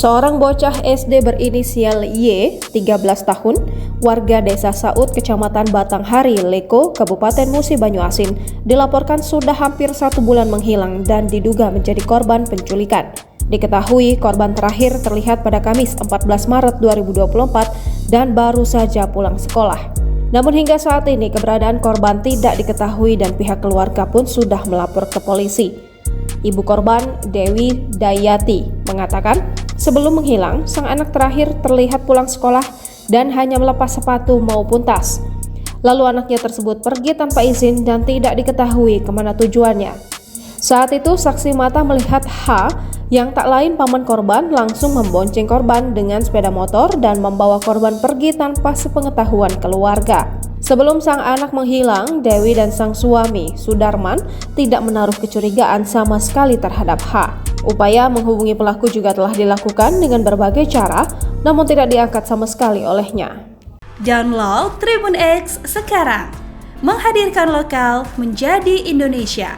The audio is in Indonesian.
Seorang bocah SD berinisial Y, 13 tahun, warga Desa Saud, Kecamatan Batanghari, Leko, Kabupaten Musi Banyuasin, dilaporkan sudah hampir 1 bulan menghilang dan diduga menjadi korban penculikan. Diketahui korban terakhir terlihat pada Kamis 14 Maret 2024 dan baru saja pulang sekolah. Namun hingga saat ini keberadaan korban tidak diketahui dan pihak keluarga pun sudah melapor ke polisi. Ibu korban, Dewi Dayati, mengatakan sebelum menghilang, sang anak terakhir terlihat pulang sekolah dan hanya melepas sepatu maupun tas. Lalu anaknya tersebut pergi tanpa izin dan tidak diketahui kemana tujuannya. Saat itu saksi mata melihat H yang tak lain paman korban langsung membonceng korban dengan sepeda motor dan membawa korban pergi tanpa sepengetahuan keluarga. Sebelum sang anak menghilang, Dewi dan sang suami, Sudarman, tidak menaruh kecurigaan sama sekali terhadap H. Upaya menghubungi pelaku juga telah dilakukan dengan berbagai cara, namun tidak diangkat sama sekali olehnya. Download Tribun X sekarang, menghadirkan lokal menjadi Indonesia.